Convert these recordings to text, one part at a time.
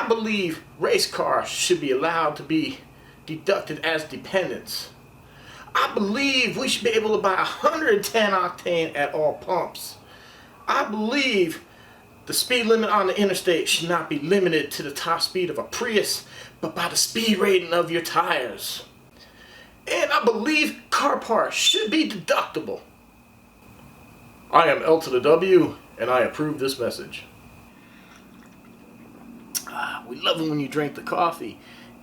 believe race cars should be allowed to be deducted as dependents. I believe we should be able to buy 110 octane at all pumps. I believe the speed limit on the interstate should not be limited to the top speed of a Prius, but by the speed rating of your tires. And I believe car parts should be deductible. I am L to the W, and I approve this message. We love it when you drink the coffee.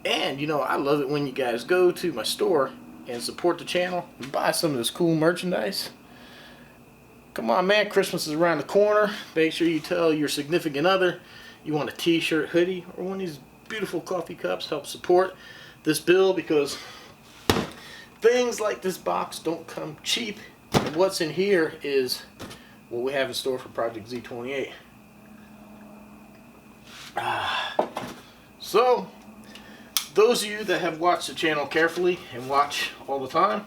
And, you know, I love it when you guys go to my store and support the channel and buy some of this cool merchandise. Come on, man, Christmas is around the corner. Make sure you tell your significant other you want a t-shirt, hoodie, or one of these beautiful coffee cups. Help support this build, because things like this box don't come cheap. And what's in here is what we have in store for Project Z28. So, those of you that have watched the channel carefully and watch all the time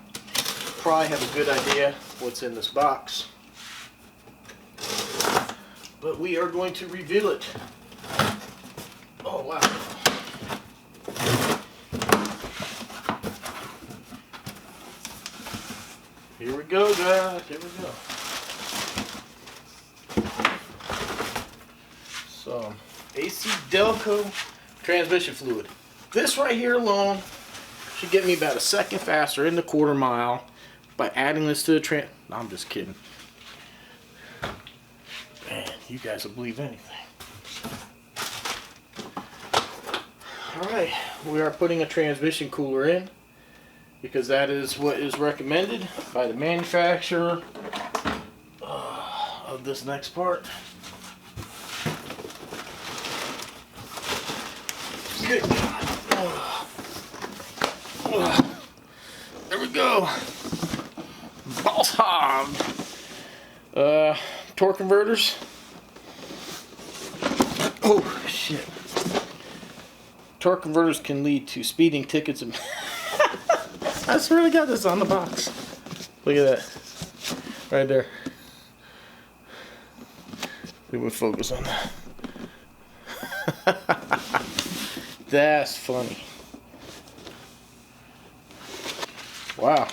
probably have a good idea what's in this box. But we are going to reveal it. Oh, wow. Here we go, guys. Here we go. So, AC Delco transmission fluid. This right here alone should get me about a second faster in the quarter mile by adding this to the no, I'm just kidding. Man, you guys will believe anything. Alright, we are putting a transmission cooler in, because that is what is recommended by the manufacturer of this next part. Good God. There we go. Boss hog. Torque converters. Oh shit. Torque converters can lead to speeding tickets and I swear to God, this is on the box. Look at that. Right there. We would focus on that. That's funny. Wow.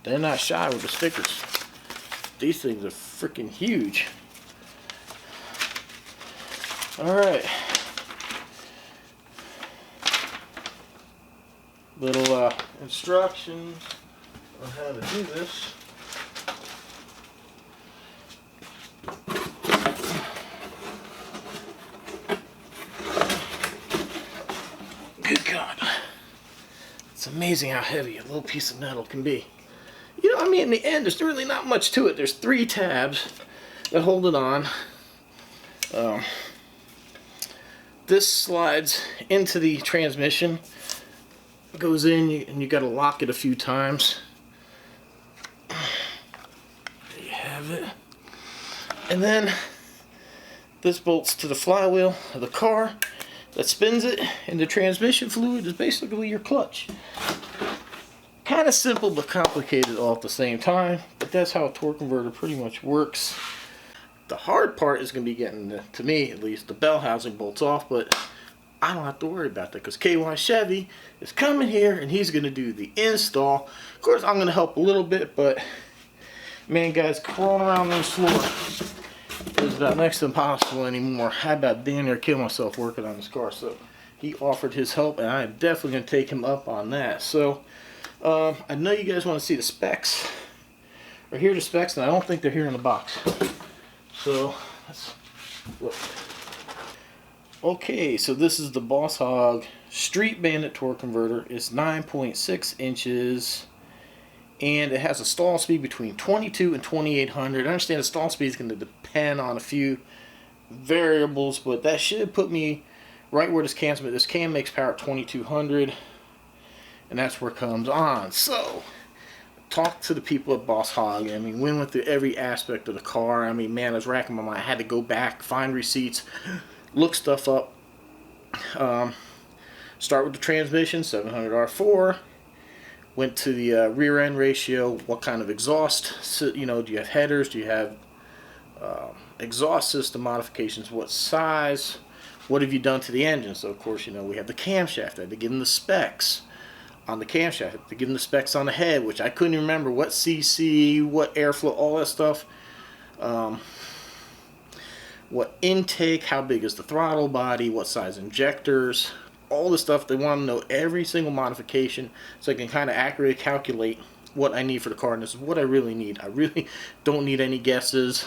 They're not shy with the stickers. These things are freaking huge. Alright. Little instructions on how to do this. Good God. It's amazing how heavy a little piece of metal can be. You know, I mean, in the end, there's really not much to it. There's 3 tabs that hold it on. This slides into the transmission. It goes in, and you got to lock it a few times. There you have it. And then this bolts to the flywheel of the car that spins it, and the transmission fluid is basically your clutch. Kind of simple but complicated all at the same time, but that's how a torque converter pretty much works. The hard part is going to be getting, to me at least, the bell housing bolts off, but I don't have to worry about that because KY Chevy is coming here and he's going to do the install. Of course, I'm going to help a little bit, but man, guys, crawling around this floor is about next to impossible anymore. I about damn near killed myself working on this car, so he offered his help, and I'm definitely going to take him up on that. So, I know you guys want to see the specs, or hear the specs, and I don't think they're here in the box. So, let's look. Okay, so this is the Boss Hog Street Bandit torque converter. It's 9.6 inches, and it has a stall speed between 22 and 2800. I understand the stall speed is going to depend on a few variables, but that should put me right where this can's at. This can makes power at 2200, and that's where it comes on. So, talk to the people at Boss Hog. I mean, we went through every aspect of the car. I mean, man, I was racking my mind. I had to go back, find receipts, look stuff up. Start with the transmission, 700 R4. Went to the rear end ratio. What kind of exhaust? So, you know, do you have headers? Do you have exhaust system modifications? What size? what have you done to the engine? So of course, you know, we have the camshaft. I had to give them the specs on the camshaft. I had to give them the specs on the head, which I couldn't even remember what cc, what airflow, all that stuff. What intake, how big is the throttle body, what size injectors, all the stuff. They want to know every single modification so I can kind of accurately calculate what I need for the car, and this is what I really need. I really don't need any guesses,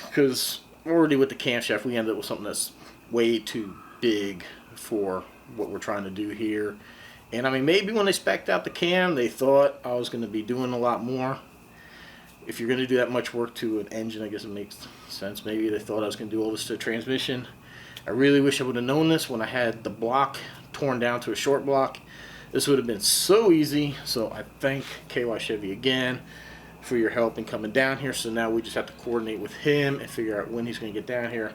because already with the camshaft we ended up with something that's way too big for what we're trying to do here. And I mean, maybe when they spec'd out the cam they thought I was going to be doing a lot more. If you're going to do that much work to an engine, I guess it makes sense. Maybe they thought I was going to do all this to the transmission. I really wish I would have known this when I had the block torn down to a short block. This would have been so easy. So I thank KY Chevy again for your help in coming down here. So now we just have to coordinate with him and figure out when he's going to get down here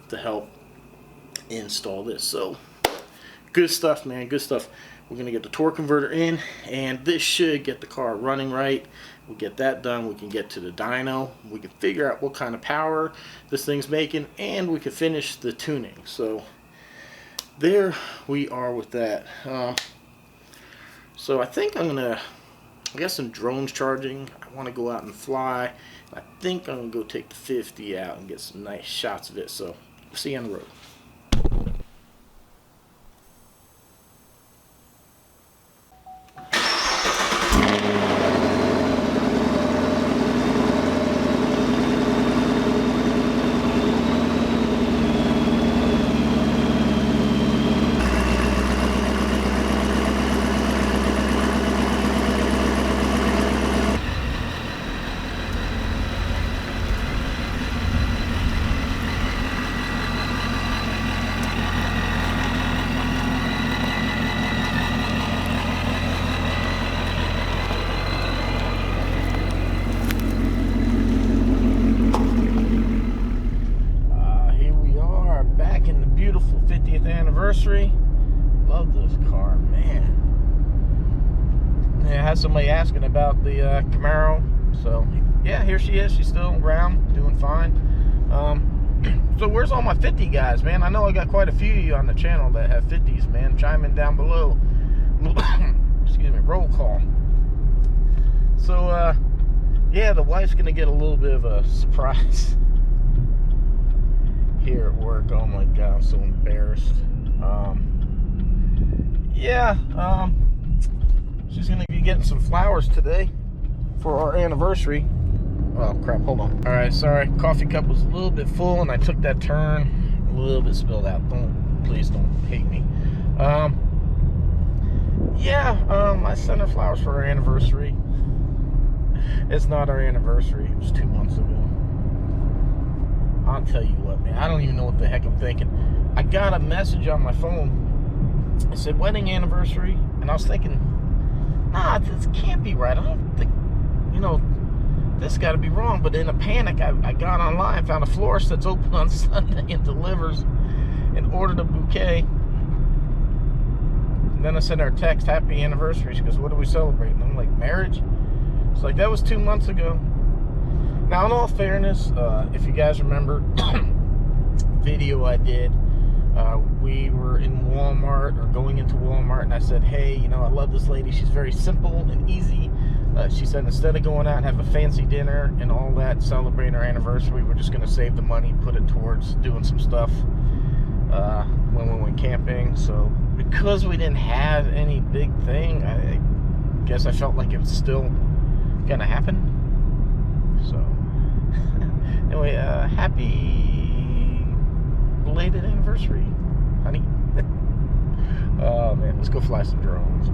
to help install this. So good stuff, man, good stuff. We're going to get the torque converter in, and this should get the car running right. We'll get that done. We can get to the dyno. We can figure out what kind of power this thing's making, and we can finish the tuning. So there we are with that. So I think I got some drones charging. I want to go out and fly. I think I'm going to go take the 50 out and get some nice shots of it. So we'll see you on the road. Anniversary. Love this car, man. Yeah, I had somebody asking about the Camaro. So yeah, here she is. She's still around, doing fine. So where's all my 50 guys, man? I know I got quite a few of you on the channel that have 50s, man. Chime in down below. Excuse me, roll call. So yeah, the wife's gonna get a little bit of a surprise here at work. Oh my god, I'm so embarrassed. She's gonna be getting some flowers today for our anniversary. Oh crap, hold on. Alright, sorry, coffee cup was a little bit full and I took that turn, a little bit spilled out. Please don't hate me. I sent her flowers for our anniversary. It's not our anniversary, it was 2 months ago. I'll tell you what, man, I don't even know what the heck I'm thinking. I got a message on my phone. It said wedding anniversary, and I was thinking, nah, this can't be right. I don't think, this got to be wrong. But in a panic, I got online, found a florist that's open on Sunday and delivers, and ordered a bouquet. And then I sent her a text, happy anniversary. She goes, what are we celebrating? I'm like, marriage? It's like, that was 2 months ago. Now, in all fairness, if you guys remember video I did, we were in Walmart, or going into Walmart, and I said, hey, I love this lady. She's very simple and easy. She said, instead of going out and have a fancy dinner and all that, celebrating our anniversary, we're just going to save the money, put it towards doing some stuff when we went camping. So because we didn't have any big thing, I guess I felt like it was still going to happen. So anyway, happy belated anniversary, honey. Oh man, let's go fly some drones.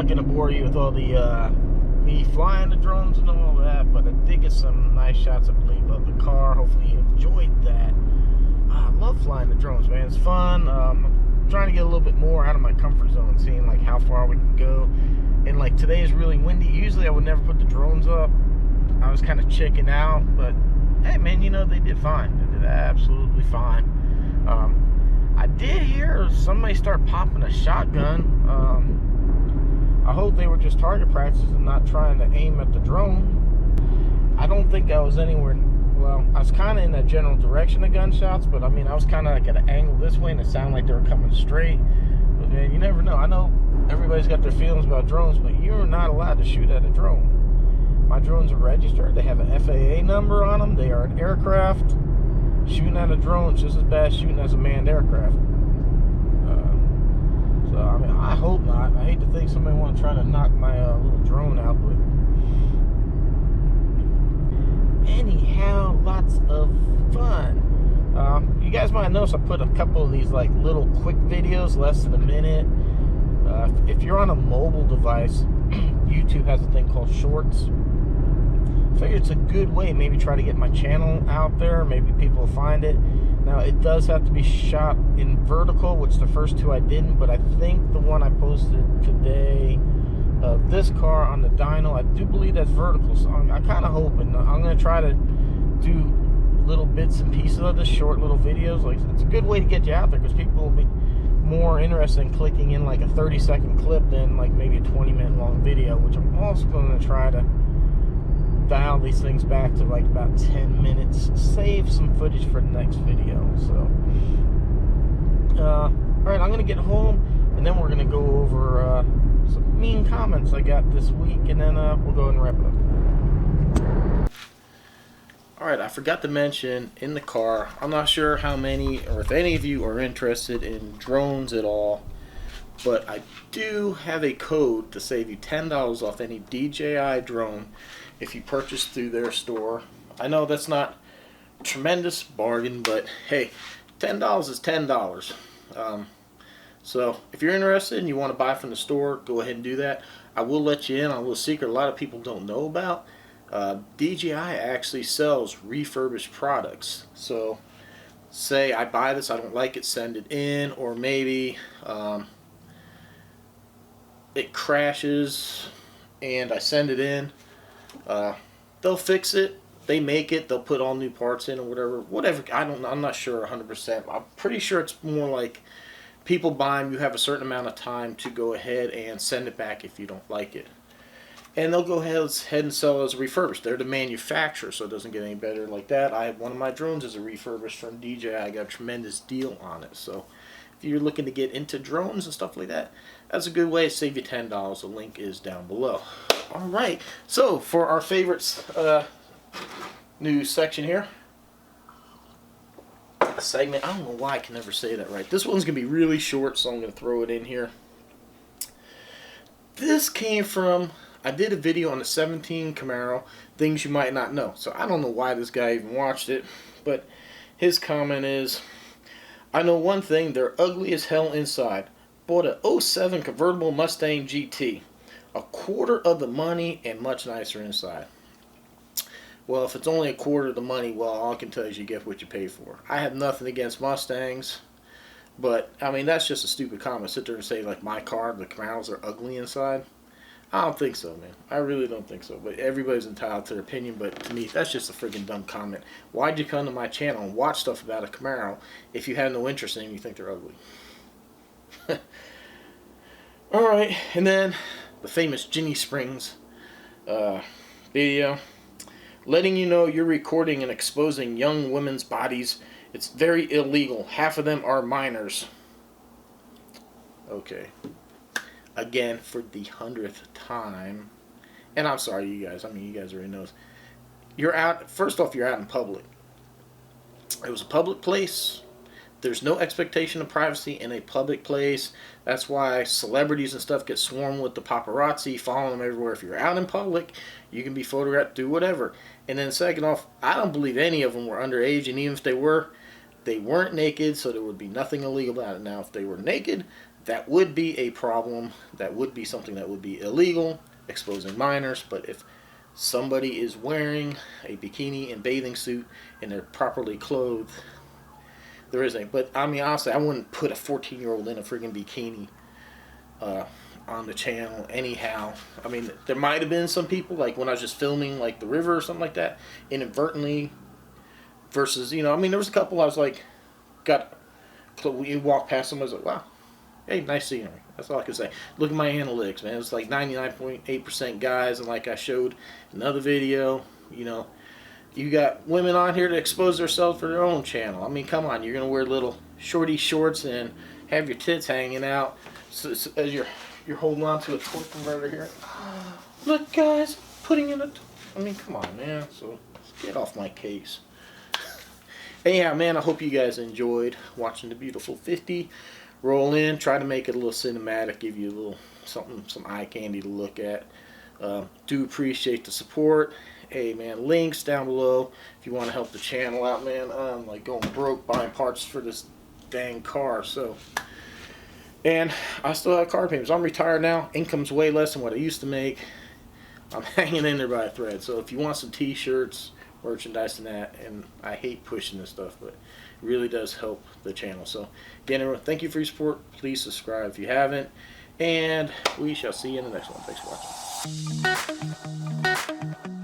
not going to bore you with all the me flying the drones and all that, but I did get some nice shots, I believe, of the car. Hopefully you enjoyed that. I love flying the drones, man. It's fun. I'm trying to get a little bit more out of my comfort zone, seeing like how far we can go. And like today is really windy. Usually I would never put the drones up. I was kind of checking out, but hey, man, you know, they did fine. They did absolutely fine. I did hear somebody start popping a shotgun. I hope they were just target practice and not trying to aim at the drone. I don't think I was anywhere. Well, I was kind of in that general direction of gunshots, but I mean, I was kind of like at an angle this way, and it sounded like they were coming straight. But man, you never know. I know everybody's got their feelings about drones, but you're not allowed to shoot at a drone. My drones are registered. They have an FAA number on them. They are an aircraft. Shooting at a drone is just as bad as shooting as a manned aircraft. So, I mean, I hope not. I hate to think somebody want to try to knock my little drone out, but anyhow, lots of fun. You guys might notice I put a couple of these like little quick videos, less than a minute. If you're on a mobile device, YouTube has a thing called Shorts. I figure it's a good way, maybe try to get my channel out there, maybe people will find it. Now it does have to be shot in vertical, which the first two I didn't, but I think the one I posted today of this car on the dyno, I do believe that's vertical, so I'm kind of hoping. I'm going to try to do little bits and pieces of the short little videos. Like, it's a good way to get you out there, because people will be more interested in clicking in like a 30-second clip than like maybe a 20-minute long video, which I'm also going to try to dial these things back to like about 10 minutes, save some footage for the next video. So alright, I'm gonna get home and then we're gonna go over some mean comments I got this week, and then we'll go ahead and wrap it up. Alright, I forgot to mention in the car, I'm not sure how many or if any of you are interested in drones at all, but I do have a code to save you $10 off any DJI drone if you purchase through their store. I know that's not a tremendous bargain, but hey, $10 is $10. So if you're interested and you want to buy from the store, go ahead and do that. I will let you in on a little secret a lot of people don't know about. DJI actually sells refurbished products. So say I buy this, I don't like it, send it in, or maybe it crashes and I send it in. They'll fix it, they make it, they'll put all new parts in or whatever. I'm not sure 100%. I'm pretty sure it's more like people buy them, you have a certain amount of time to go ahead and send it back if you don't like it. And they'll go ahead and sell it as a refurbished. They're the manufacturer, so it doesn't get any better like that. I have one of my drones as a refurbished from DJI. I got a tremendous deal on it. So if you're looking to get into drones and stuff like that, that's a good way to save you $10. The link is down below. Alright, so for our favorites new section here, segment, I don't know why I can never say that right. This one's going to be really short, so I'm going to throw it in here. This came from, I did a video on the 17 Camaro, things you might not know. So I don't know why this guy even watched it, but his comment is, I know one thing, they're ugly as hell inside. Bought a 07 convertible Mustang GT. A quarter of the money and much nicer inside. Well, if it's only a quarter of the money, well, all I can tell you is you get what you pay for. I have nothing against Mustangs, but, I mean, that's just a stupid comment. Sit there and say, like, my car, the Camaros are ugly inside. I don't think so, man. I really don't think so. But everybody's entitled to their opinion, but to me, that's just a freaking dumb comment. Why'd you come to my channel and watch stuff about a Camaro if you have no interest in them and you think they're ugly? Alright, and then the famous Ginny Springs video, letting you know you're recording and exposing young women's bodies. It's very illegal. Half of them are minors. Okay. Again, for the 100th time. And I'm sorry, you guys. I mean, you guys already know. You're out. First off, you're out in public. It was a public place. There's no expectation of privacy in a public place. That's why celebrities and stuff get swarmed with the paparazzi, following them everywhere. If you're out in public, you can be photographed, do whatever. And then second off, I don't believe any of them were underage, and even if they were, they weren't naked, so there would be nothing illegal about it. Now, if they were naked, that would be a problem. That would be something that would be illegal, exposing minors. But if somebody is wearing a bikini and bathing suit and they're properly clothed, there isn't. But I mean, honestly, I wouldn't put a 14-year-old in a friggin' bikini on the channel anyhow. I mean, there might have been some people, like when I was just filming like the river or something like that, inadvertently, versus, you know, I mean, there was a couple I was like, you walk past them, I was like, wow, hey, nice scenery. That's all I can say. Look at my analytics, man. It's like 99.8% guys, and like I showed in another video, you know, you got women on here to expose themselves for their own channel. I mean, come on, you're gonna wear little shorty shorts and have your tits hanging out as you're holding on to a torque converter here. Look, guys, putting in a. I mean, come on, man. So get off my case. And yeah, man, I hope you guys enjoyed watching the beautiful 50 roll in. Try to make it a little cinematic, give you a little something, some eye candy to look at. Do appreciate the support. Hey, man, links down below if you want to help the channel out, man. I'm like going broke buying parts for this dang car, so. And I still have car payments. I'm retired now. Income's way less than what I used to make. I'm hanging in there by a thread. So if you want some t-shirts, merchandise and that, and I hate pushing this stuff, but it really does help the channel. So again, everyone, thank you for your support. Please subscribe if you haven't. And we shall see you in the next one. Thanks for watching.